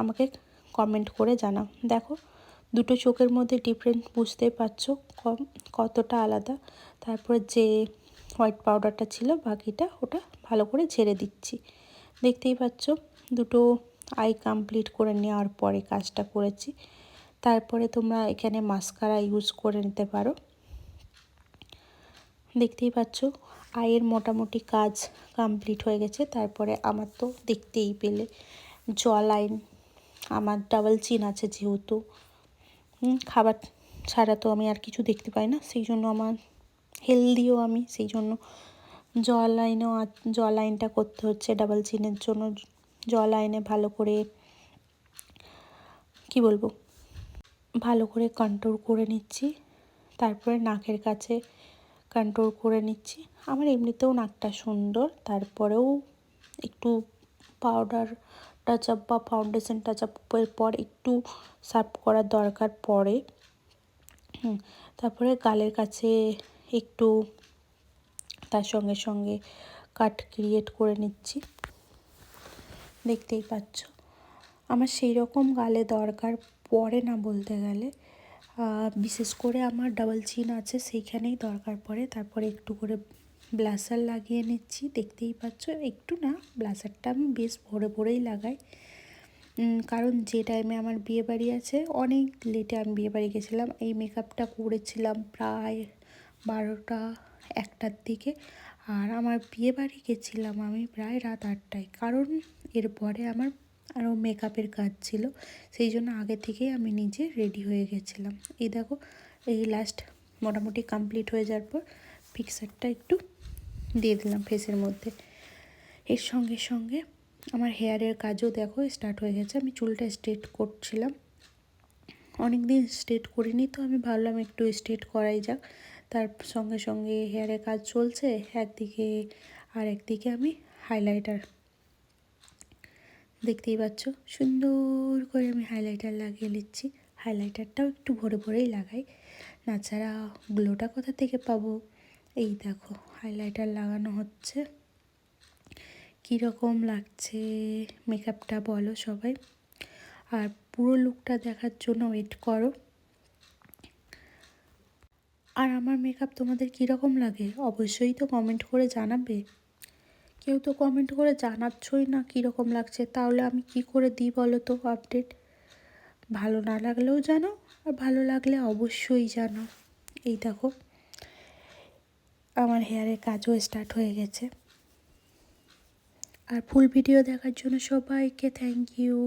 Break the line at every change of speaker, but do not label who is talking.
আমাকে কমেন্ট করে জানাও। দেখো দুটো চোখের মধ্যে ডিফারেন্স বুঝতেই পারছো কতটা আলাদা। তারপরে যে হোয়াইট পাউডারটা ছিল বাকিটা ওটা ভালো করে ঝেড়ে দিচ্ছি। দেখতেই পাচ্ছ দুটো আই কমপ্লিট করে নেওয়ার পরে কাজটা করেছি। তারপরে তোমরা এখানে মাস্কারা ইউজ করে নিতে পারো। দেখতেই পাচ্ছ আইয়ের মোটামুটি কাজ কমপ্লিট হয়ে গেছে। তারপরে আমার তো দেখতেই পেলে জ লাইন, আমার ডাবল চিন আছে যেহেতু, খাবার ছাড়া তো আমি আর কিছু দেখতে পাই না, সেই জন্য আমার হেলদিও আমি, সেই জন্য জ লাইনটা করতে হচ্ছে ডাবল চিনের জন্য। জ লাইনে ভালো করে কি বলবো, ভালো করে কন্ট্রোল করে নিচ্ছি। তারপরে নাকের কাছে কন্ট্রোল করে নিচ্ছি। আমার এমনিতেও নাকটা সুন্দর, তারপরেও একটু পাউডার টাচ আপ বা ফাউন্ডেশন টাচ আপের পর একটু শার্প করার দরকার পড়ে। তারপরে গালের কাছে একটু তার সঙ্গে সঙ্গে কাট ক্রিয়েট করে নিচ্ছি। দেখতেই পাচ্ছ আমার সেই রকম গালে দরকার পড়ে না বলতে গেলে, বিশেষ করে আমার ডাবল চিন আছে সেইখানেই দরকার পড়ে। তারপরে একটু করে ব্লাশার লাগিয়ে নিচ্ছি। দেখতেই পাচ্ছ একটু না, ব্লাশারটা আমি বেশ ভরে ভরেই লাগাই, কারণ যে টাইমে আমার বিয়েবাড়ি আছে, অনেক লেটে আমি বিয়েবাড়ি গেছিলাম। এই মেকআপটা করেছিলাম প্রায় 12টা 1টার দিকে, আর আমার বিয়েবাড়ি গেছিলাম আমি প্রায় রাত 8টায়, কারণ এরপরে আমার আরও মেকআপের কাজ ছিল, সেই জন্য আগে থেকেই আমি নিজে রেডি হয়ে গেছিলাম। এই দেখো এই লাস্ট মোটামুটি কমপ্লিট হয়ে যাওয়ার পর ফিক্সারটা একটু দিয়ে দিলাম ফেসের মধ্যে। এর সঙ্গে সঙ্গে আমার হেয়ারের কাজও দেখো স্টার্ট হয়ে গেছে। আমি চুলটা স্ট্রেট করছিলাম, অনেক দিন স্ট্রেট করিনি, তো আমি ভাবলাম একটু স্ট্রেট করাই যাক। তার সঙ্গে সঙ্গে হেয়ারের কাজ চলছে একদিকে, আর একদিকে আমি হাইলাইটার, দেখতেই পাচ্ছ সুন্দর করে আমি হাইলাইটার লাগিয়ে নিচ্ছি। হাইলাইটারটাও একটু ভরে ভরেই লাগাই, না ছাড়া গ্লোটা কোথা থেকে পাবো। এই দেখো হাইলাইটার লাগানো হচ্ছে। কীরকম লাগছে মেকআপটা বলো সবাই, আর পুরো লুকটা দেখার জন্য ওয়েট করো। আর আমার মেকআপ তোমাদের কীরকম লাগে অবশ্যই তো কমেন্ট করে জানাবে। কেউ তো কমেন্ট করে জানাচ্ছই না কীরকম লাগছে, তাহলে আমি কি করে দিই বলো তো আপডেট। ভালো না লাগলেও জানো, আর ভালো লাগলে অবশ্যই জানো। এই দেখো আমার হেয়ারের কাজও স্টার্ট হয়ে গেছে। আর ফুল ভিডিও দেখার জন্য সবাইকে থ্যাংক ইউ।